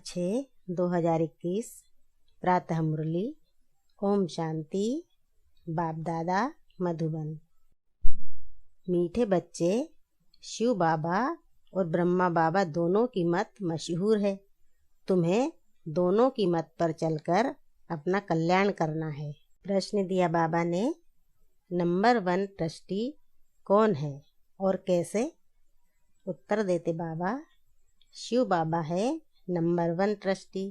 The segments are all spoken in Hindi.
8/6/2021 प्रातः मुरली। ओम शांति। बाप दादा मधुबन। मीठे बच्चे, शिव बाबा और ब्रह्मा बाबा दोनों की मत मशहूर है। तुम्हें दोनों की मत पर चलकर अपना कल्याण करना है। प्रश्न दिया बाबा ने, नंबर 1 ट्रस्टी कौन है और कैसे? उत्तर देते बाबा, शिव बाबा है नंबर 1 ट्रस्टी।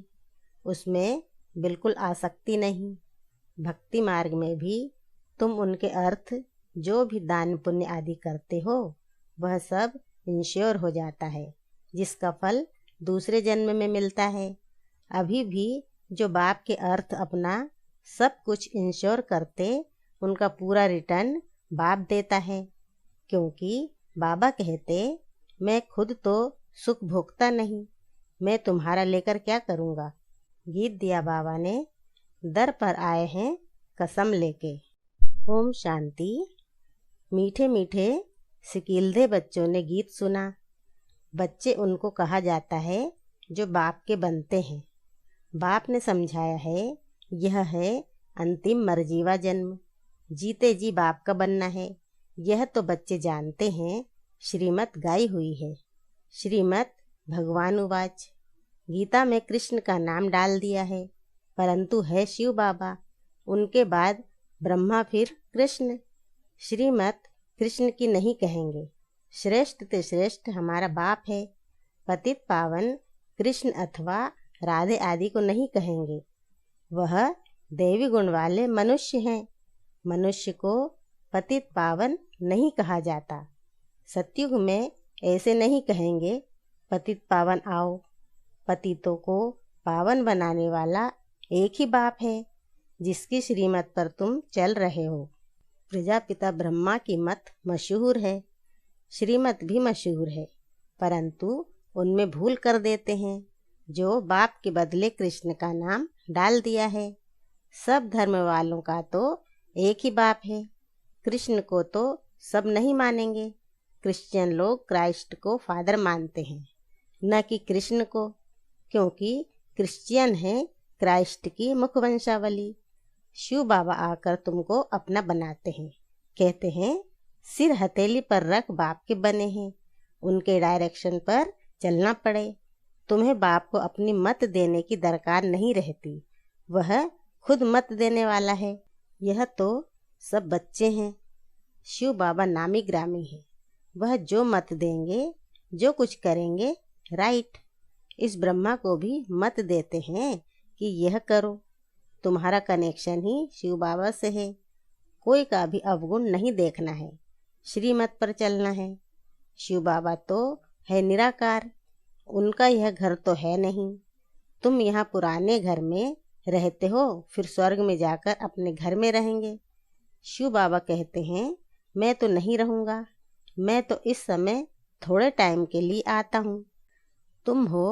उसमें बिल्कुल आसक्ति नहीं। भक्ति मार्ग में भी तुम उनके अर्थ जो भी दान पुण्य आदि करते हो वह सब इंश्योर हो जाता है, जिसका फल दूसरे जन्म में मिलता है। अभी भी जो बाप के अर्थ अपना सब कुछ इंश्योर करते, उनका पूरा रिटर्न बाप देता है। क्योंकि बाबा कहते, मैं खुद तो सुख भोगता नहीं, मैं तुम्हारा लेकर क्या करूँगा। गीत दिया बाबा ने, दर पर आए हैं कसम लेके। ओम शांति। मीठे मीठे सिकील्दे बच्चों ने गीत सुना। बच्चे उनको कहा जाता है जो बाप के बनते हैं। बाप ने समझाया है, यह है अंतिम मरजीवा जन्म, जीते जी बाप का बनना है। यह तो बच्चे जानते हैं। श्रीमत गाई हुई है। श्रीमत भगवान उवाच। गीता में कृष्ण का नाम डाल दिया है, परंतु है शिव बाबा, उनके बाद ब्रह्मा, फिर कृष्ण। श्रीमत कृष्ण की नहीं कहेंगे। श्रेष्ठ ते श्रेष्ठ हमारा बाप है। पतित पावन कृष्ण अथवा राधे आदि को नहीं कहेंगे। वह देवी गुण वाले मनुष्य हैं। मनुष्य को पतित पावन नहीं कहा जाता। सतयुग में ऐसे नहीं कहेंगे, पतित पावन आओ। पतितों को पावन बनाने वाला एक ही बाप है, जिसकी श्रीमत पर तुम चल रहे हो। प्रजापिता ब्रह्मा की मत मशहूर है, श्रीमत भी मशहूर है, परंतु उनमें भूल कर देते हैं। जो बाप के बदले कृष्ण का नाम डाल दिया है। सब धर्म वालों का तो एक ही बाप है। कृष्ण को तो सब नहीं मानेंगे। क्रिश्चियन लोग क्राइस्ट को फादर मानते हैं, न कि कृष्ण को, क्योंकि क्रिश्चियन है क्राइस्ट की मुखवंशावली। शिव बाबा आकर तुमको अपना बनाते हैं। कहते हैं, सिर हथेली पर रख बाप के बने हैं, उनके डायरेक्शन पर चलना पड़े। तुम्हें बाप को अपनी मत देने की दरकार नहीं रहती, वह खुद मत देने वाला है। यह तो सब बच्चे हैं। शिव बाबा नामी ग्रामी है। वह जो मत देंगे, जो कुछ करेंगे, राइट। इस ब्रह्मा को भी मत देते हैं कि यह करो। तुम्हारा कनेक्शन ही शिव बाबा से है। कोई का भी अवगुण नहीं देखना है, श्रीमत पर चलना है। शिव बाबा तो है निराकार, उनका यह घर तो है नहीं। तुम यहाँ पुराने घर में रहते हो, फिर स्वर्ग में जाकर अपने घर में रहेंगे। शिव बाबा कहते हैं, मैं तो नहीं रहूँगा, मैं तो इस समय थोड़े टाइम के लिए आता हूँ। तुम हो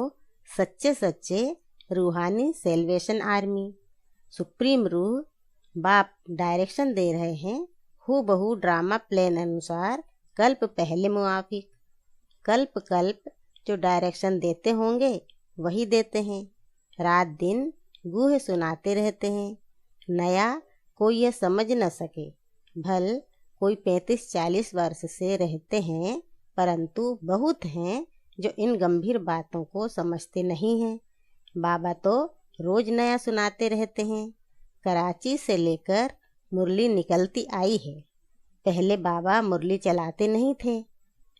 सच्चे सच्चे रूहानी सेल्वेशन आर्मी। सुप्रीम रूह बाप डायरेक्शन दे रहे हैं, हूबहू ड्रामा प्लान अनुसार, कल्प पहले मुआफिक। कल्प कल्प जो डायरेक्शन देते होंगे वही देते हैं। रात दिन गूढ़ सुनाते रहते हैं। नया कोई यह समझ न सके। भल कोई 35-40 वर्ष से रहते हैं, परंतु बहुत हैं जो इन गंभीर बातों को समझते नहीं हैं। बाबा तो रोज नया सुनाते रहते हैं। कराची से लेकर मुरली निकलती आई है। पहले बाबा मुरली चलाते नहीं थे।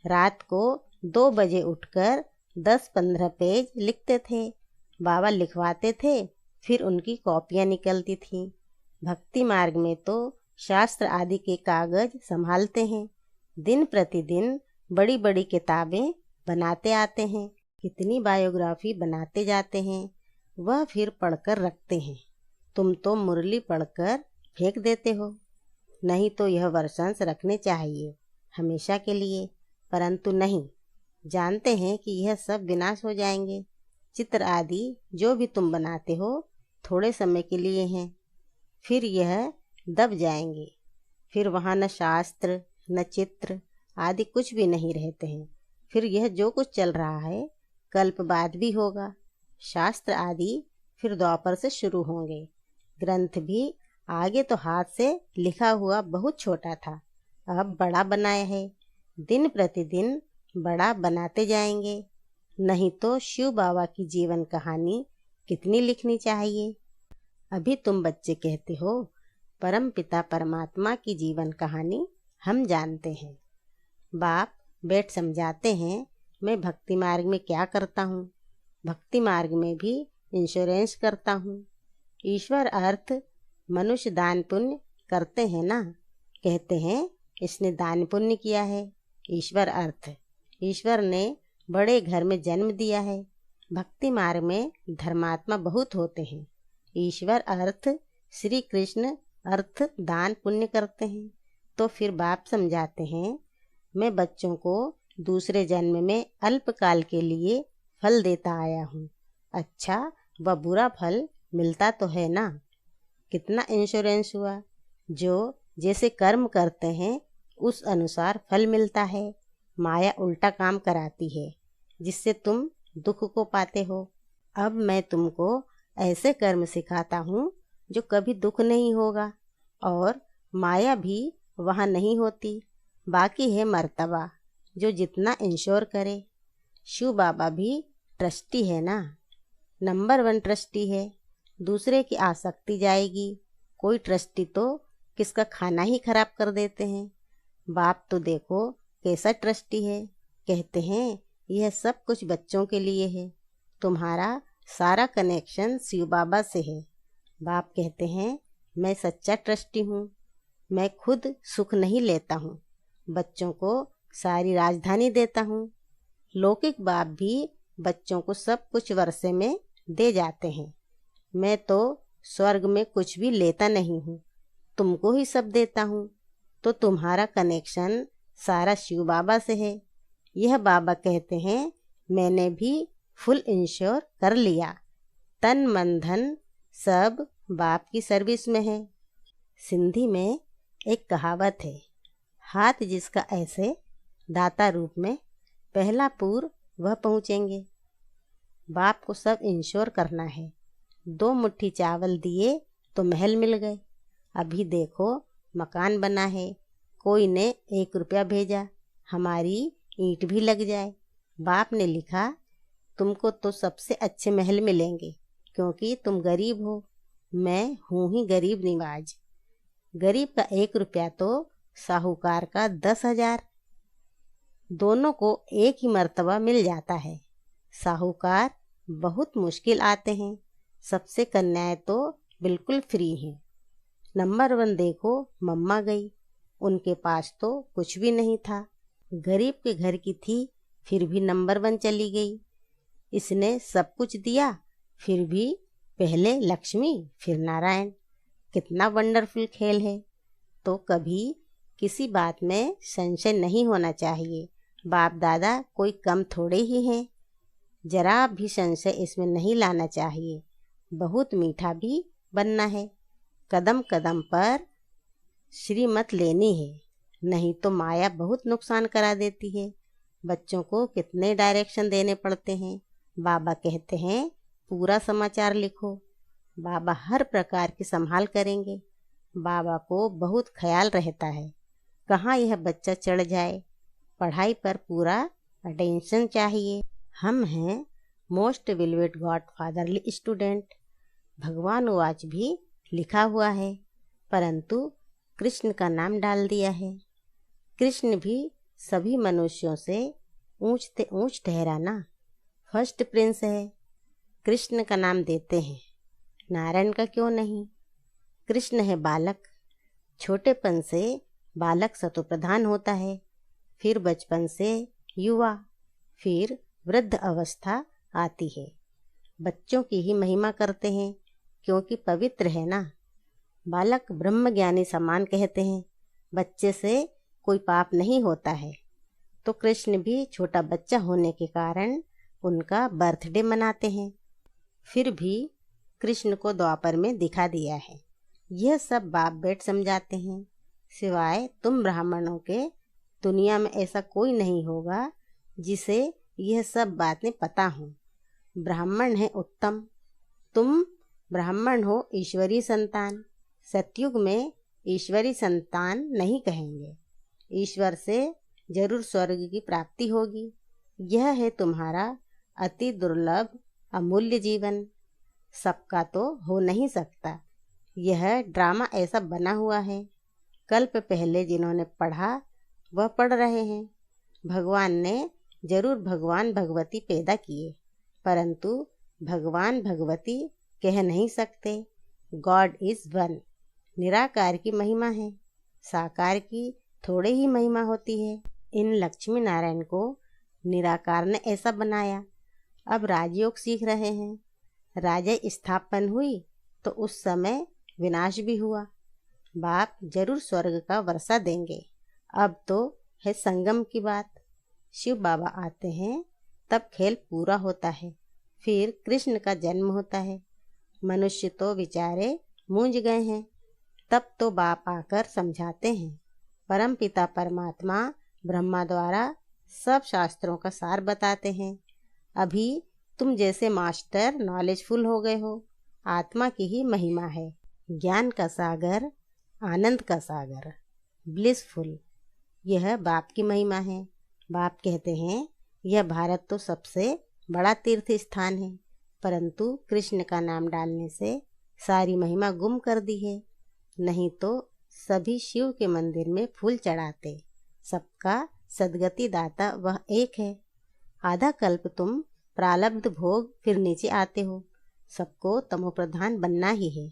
रात को 2 बजे उठकर 10-15 पेज लिखते थे। बाबा लिखवाते थे, फिर उनकी कॉपियाँ निकलती थीं। भक्ति मार्ग में तो शास्त्र आदि के कागज संभालते हैं। दिन प्रतिदिन बड़ी बड़ी किताबें बनाते आते हैं। कितनी बायोग्राफी बनाते जाते हैं, वह फिर पढ़कर रखते हैं। तुम तो मुरली पढ़कर फेंक देते हो। नहीं तो यह वर्षंस रखने चाहिए हमेशा के लिए, परंतु नहीं। जानते हैं कि यह सब विनाश हो जाएंगे। चित्र आदि जो भी तुम बनाते हो थोड़े समय के लिए हैं, फिर यह दब जाएंगे। फिर वहाँ न शास्त्र न चित्र आदि कुछ भी नहीं रहते हैं। फिर यह जो कुछ चल रहा है कल्प बाद भी होगा। शास्त्र आदि फिर द्वापर से शुरू होंगे। ग्रंथ भी आगे तो हाथ से लिखा हुआ बहुत छोटा था, अब बड़ा बनाया है। दिन प्रतिदिन बड़ा बनाते जाएंगे, नहीं तो शिव बाबा की जीवन कहानी कितनी लिखनी चाहिए। अभी तुम बच्चे कहते हो परम पिता परमात्मा की जीवन कहानी हम जानते हैं। बाप बैठ समझाते हैं मैं भक्ति मार्ग में क्या करता हूँ। भक्ति मार्ग में भी इंश्योरेंस करता हूँ। ईश्वर अर्थ मनुष्य दान पुण्य करते हैं ना, कहते हैं इसने दान पुण्य किया है। ईश्वर अर्थ ईश्वर ने बड़े घर में जन्म दिया है। भक्ति मार्ग में धर्मात्मा बहुत होते हैं। ईश्वर अर्थ श्री कृष्ण अर्थ दान पुण्य करते हैं। तो फिर बाप समझाते हैं मैं बच्चों को दूसरे जन्म में अल्पकाल के लिए फल देता आया हूँ। अच्छा व बुरा फल मिलता तो है ना। कितना इंश्योरेंस हुआ। जो जैसे कर्म करते हैं उस अनुसार फल मिलता है। माया उल्टा काम कराती है जिससे तुम दुख को पाते हो। अब मैं तुमको ऐसे कर्म सिखाता हूँ जो कभी दुख नहीं होगा और माया भी वहाँ नहीं होती। बाकी है मर्तबा जो जितना इंश्योर करे। शिव बाबा भी ट्रस्टी है ना, नंबर 1 ट्रस्टी है। दूसरे की आसक्ति जाएगी। कोई ट्रस्टी तो किसका खाना ही खराब कर देते हैं। बाप तो देखो कैसा ट्रस्टी है। कहते हैं यह सब कुछ बच्चों के लिए है। तुम्हारा सारा कनेक्शन शिव बाबा से है। बाप कहते हैं मैं सच्चा ट्रस्टी हूँ। मैं खुद सुख नहीं लेता हूँ, बच्चों को सारी राजधानी देता हूँ। लौकिक बाप भी बच्चों को सब कुछ वर्षे में दे जाते हैं। मैं तो स्वर्ग में कुछ भी लेता नहीं हूँ, तुमको ही सब देता हूँ। तो तुम्हारा कनेक्शन सारा शिव बाबा से है। यह बाबा कहते हैं मैंने भी फुल इंश्योर कर लिया। तन मन धन सब बाप की सर्विस में है। सिंधी में एक कहावत है, हाथ जिसका ऐसे दाता रूप में पहला पूर वह पहुँचेंगे। बाप को सब इंश्योर करना है। 2 मुट्ठी चावल दिए तो महल मिल गए। अभी देखो मकान बना है, कोई ने 1 रुपया भेजा, हमारी ईंट भी लग जाए। बाप ने लिखा तुमको तो सबसे अच्छे महल मिलेंगे क्योंकि तुम गरीब हो। मैं हूँ ही गरीब निवाज। गरीब का 1 रुपया तो साहूकार का 10,000। दोनों को एक ही मर्तबा मिल जाता है। साहूकार बहुत मुश्किल आते हैं, सबसे कन्याएं तो बिल्कुल फ्री हैं। नंबर 1 देखो मम्मा गई, उनके पास तो कुछ भी नहीं था। गरीब के घर की थी फिर भी नंबर 1 चली गई। इसने सब कुछ दिया फिर भी पहले लक्ष्मी फिर नारायण। कितना वंडरफुल खेल है। तो कभी किसी बात में संशय नहीं होना चाहिए। बाप दादा कोई कम थोड़े ही हैं। जरा भी संशय इसमें नहीं लाना चाहिए। बहुत मीठा भी बनना है। कदम कदम पर श्रीमत लेनी है, नहीं तो माया बहुत नुकसान करा देती है। बच्चों को कितने डायरेक्शन देने पड़ते हैं। बाबा कहते हैं पूरा समाचार लिखो। बाबा हर प्रकार की संभाल करेंगे। बाबा को बहुत ख्याल रहता है कहाँ यह बच्चा चढ़ जाए। पढ़ाई पर पूरा अटेंशन चाहिए। हम हैं most velvet God fatherly student. भगवान वाच भी लिखा हुआ है परंतु कृष्ण का नाम डाल दिया है। कृष्ण भी सभी मनुष्यों से ऊंचते ऊंच ठहरा ना, फर्स्ट प्रिंस है। कृष्ण का नाम देते हैं, नारायण का क्यों नहीं। कृष्ण है बालक। छोटेपन से बालक सतोप्रधान होता है, फिर बचपन से युवा, फिर वृद्ध अवस्था आती है। बच्चों की ही महिमा करते हैं क्योंकि पवित्र है ना। बालक ब्रह्म ज्ञानी समान कहते हैं। बच्चे से कोई पाप नहीं होता है। तो कृष्ण भी छोटा बच्चा होने के कारण उनका बर्थडे मनाते हैं। फिर भी कृष्ण को द्वापर में दिखा दिया है। यह सब बाप बेट समझाते हैं। सिवाय तुम ब्राह्मणों के दुनिया में ऐसा कोई नहीं होगा जिसे यह सब बातें पता हों। ब्राह्मण है उत्तम। तुम ब्राह्मण हो ईश्वरी संतान। सतयुग में ईश्वरी संतान नहीं कहेंगे। ईश्वर से जरूर स्वर्ग की प्राप्ति होगी। यह है तुम्हारा अति दुर्लभ अमूल्य जीवन। सबका तो हो नहीं सकता। यह ड्रामा ऐसा बना हुआ है। कल्प पहले जिन्होंने पढ़ा वह पढ़ रहे हैं। भगवान ने जरूर भगवान भगवती पैदा किए, परंतु भगवान भगवती कह नहीं सकते। God is one. निराकार की महिमा है, साकार की थोड़े ही महिमा होती है। इन लक्ष्मी नारायण को निराकार ने ऐसा बनाया। अब राजयोग सीख रहे हैं। राजा स्थापन हुई तो उस समय विनाश भी हुआ। बाप जरूर स्वर्ग का वर्षा देंगे। अब तो है संगम की बात। शिव बाबा आते हैं तब खेल पूरा होता है। फिर कृष्ण का जन्म होता है। मनुष्य तो बेचारे मूंझ गए हैं। तब तो बाप आकर समझाते हैं। परम पिता परमात्मा ब्रह्मा द्वारा सब शास्त्रों का सार बताते हैं। अभी तुम जैसे मास्टर नॉलेजफुल हो गए हो। आत्मा की ही महिमा है। ज्ञान का सागर, आनंद का सागर, ब्लिसफुल। यह बाप की महिमा है। बाप कहते हैं यह भारत तो सबसे बड़ा तीर्थ स्थान है, परंतु कृष्ण का नाम डालने से सारी महिमा गुम कर दी है। नहीं तो सभी शिव के मंदिर में फूल चढ़ाते। सबका सदगति दाता वह एक है। आधा कल्प तुम प्रारब्ध भोग फिर नीचे आते हो। सबको तमोप्रधान बनना ही है।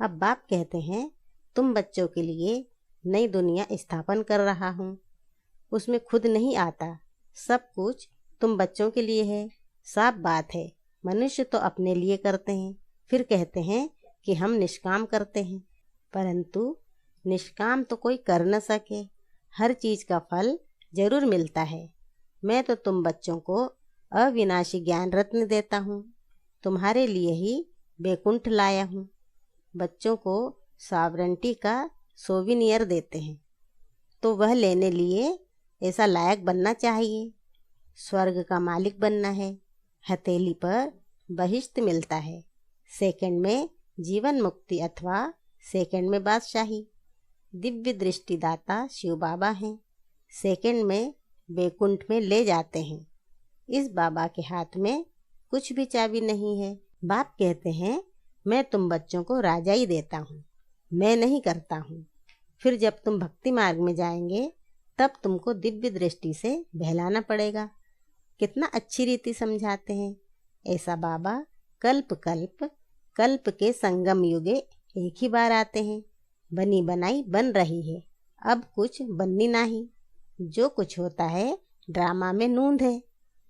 अब बाप कहते हैं तुम बच्चों के लिए नई दुनिया स्थापन कर रहा हूँ। उसमें खुद नहीं आता। सब कुछ तुम बच्चों के लिए है। साफ बात है। मनुष्य तो अपने लिए करते हैं, फिर कहते हैं कि हम निष्काम करते हैं, परंतु निष्काम तो कोई कर न सके। हर चीज़ का फल जरूर मिलता है। मैं तो तुम बच्चों को अविनाशी ज्ञान रत्न देता हूँ। तुम्हारे लिए ही बैकुंठ लाया हूँ। बच्चों को सॉवरेंटी का सोविनियर देते हैं, तो वह लेने लिए ऐसा लायक बनना चाहिए। स्वर्ग का मालिक बनना है। हथेली पर बहिश्त मिलता है। सेकंड में जीवन मुक्ति अथवा सेकंड में बादशाही। दिव्य दृष्टिदाता शिव बाबा हैं। सेकंड में बैकुंठ में ले जाते हैं। इस बाबा के हाथ में कुछ भी चाबी नहीं है। बाप कहते हैं मैं तुम बच्चों को राजा ही देता हूँ, मैं नहीं करता हूँ। फिर जब तुम भक्ति मार्ग में जाएंगे तब तुमको दिव्य दृष्टि से बहलाना पड़ेगा। कितना अच्छी रीति समझाते हैं। ऐसा बाबा कल्प कल्प कल्प के संगम युगे एक ही बार आते हैं। बनी बनाई बन रही है, अब कुछ बननी नहीं। जो कुछ होता है ड्रामा में नूंद है,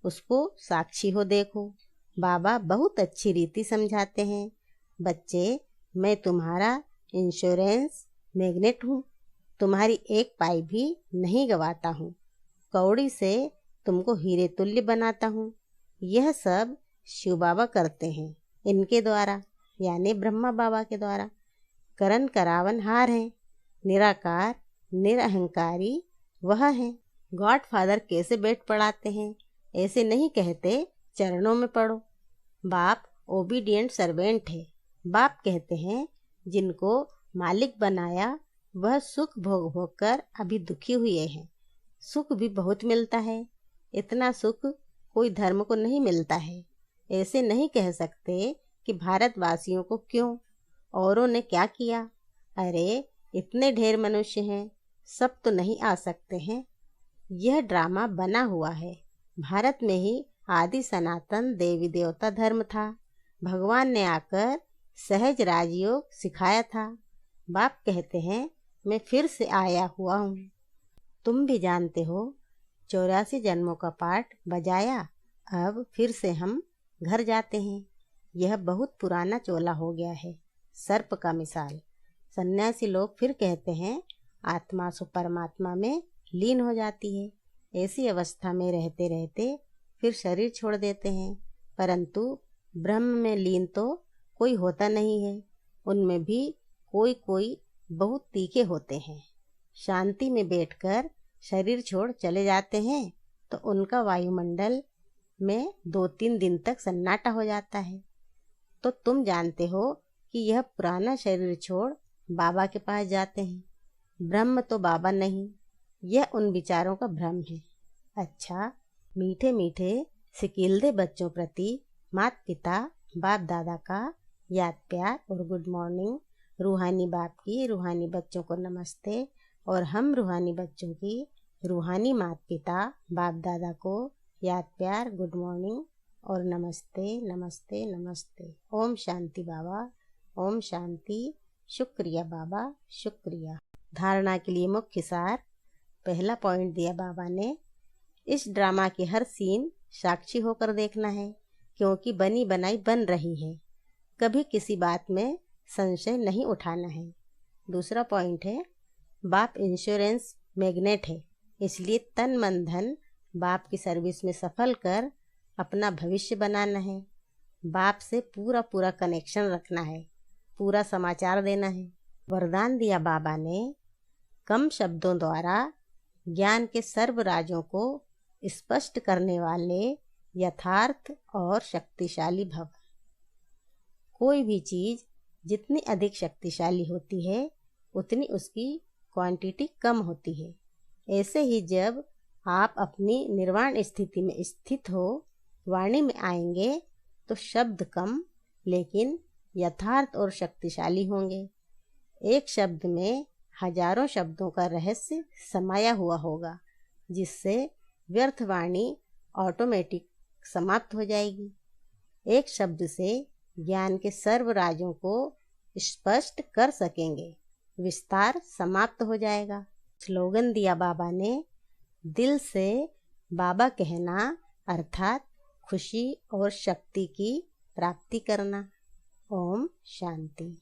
उसको साक्षी हो देखो। बाबा बहुत अच्छी रीति समझाते हैं। बच्चे, मैं तुम्हारा इंश्योरेंस मैग्नेट हूँ। तुम्हारी एक पाई भी नहीं गवाता हूँ। कौड़ी से तुमको हीरे तुल्य बनाता हूँ। यह सब शिव बाबा करते हैं। इनके द्वारा यानी ब्रह्मा बाबा के द्वारा। करण करावन हार हैं। निराकार निरअहंकारी वह है। गॉड फादर कैसे बैठ पढ़ाते हैं, ऐसे नहीं कहते चरणों में पढ़ो। बाप ओबीडियंट सर्वेंट है। बाप कहते हैं जिनको मालिक बनाया वह सुख भोग भोग कर अभी दुखी हुए हैं। सुख भी बहुत मिलता है। इतना सुख कोई धर्म को नहीं मिलता है। ऐसे नहीं कह सकते कि भारतवासियों को क्यों, औरों ने क्या किया। अरे इतने ढेर मनुष्य हैं, सब तो नहीं आ सकते हैं। यह ड्रामा बना हुआ है। भारत में ही आदि सनातन देवी देवता धर्म था। भगवान ने आकर सहज राजयोग सिखाया था। बाप कहते हैं मैं फिर से आया हुआ हूँ। तुम भी जानते हो 84 जन्मों का पाठ बजाया। अब फिर से हम घर जाते हैं। यह बहुत पुराना चोला हो गया है, सर्प का मिसाल। सन्यासी लोग फिर कहते हैं आत्मा सो परमात्मा में लीन हो जाती है। ऐसी अवस्था में रहते रहते फिर शरीर छोड़ देते हैं, परंतु ब्रह्म में लीन तो कोई होता नहीं है। उनमें भी कोई कोई बहुत तीखे होते हैं। शांति में बैठकर शरीर छोड़ चले जाते हैं तो उनका वायुमंडल में 2-3 दिन तक सन्नाटा हो जाता है। तो तुम जानते हो कि यह पुराना शरीर छोड़ बाबा के पास जाते हैं। ब्रह्म तो बाबा नहीं, यह उन विचारों का भ्रम है। अच्छा, मीठे मीठे सिकीलदे बच्चों प्रति माता पिता बाप दादा का याद प्यार और गुड मॉर्निंग। रूहानी बाप की रूहानी बच्चों को नमस्ते, और हम रूहानी बच्चों की रूहानी माता पिता बाप दादा को याद प्यार, गुड मॉर्निंग और नमस्ते नमस्ते नमस्ते। ओम शांति बाबा, ओम शांति। शुक्रिया बाबा, शुक्रिया। धारणा के लिए मुख्य सार। पहला पॉइंट दिया बाबा ने, इस ड्रामा के हर सीन साक्षी होकर देखना है, क्योंकि बनी बनाई बन रही है। कभी किसी बात में संशय नहीं उठाना है। दूसरा पॉइंट है, बाप इंश्योरेंस मैग्नेट है, इसलिए तन मन धन बाप की सर्विस में सफल कर अपना भविष्य बनाना है। बाप से पूरा पूरा कनेक्शन रखना है, पूरा समाचार देना है। वरदान दिया बाबा ने, कम शब्दों द्वारा ज्ञान के सर्व राजों को स्पष्ट करने वाले यथार्थ और शक्तिशाली भव। कोई भी चीज जितनी अधिक शक्तिशाली होती है उतनी उसकी क्वांटिटी कम होती है। ऐसे ही जब आप अपनी निर्वाण स्थिति में स्थित हो, वाणी में आएंगे तो शब्द कम लेकिन यथार्थ और शक्तिशाली होंगे। एक शब्द में हजारों शब्दों का रहस्य समाया हुआ होगा, जिससे व्यर्थ वाणी ऑटोमेटिक समाप्त हो जाएगी। एक शब्द से ज्ञान के सर्व राजों को स्पष्ट कर सकेंगे, विस्तार समाप्त हो जाएगा। स्लोगन दिया बाबा ने, दिल से बाबा कहना अर्थात खुशी और शक्ति की प्राप्ति करना। ओम शांति।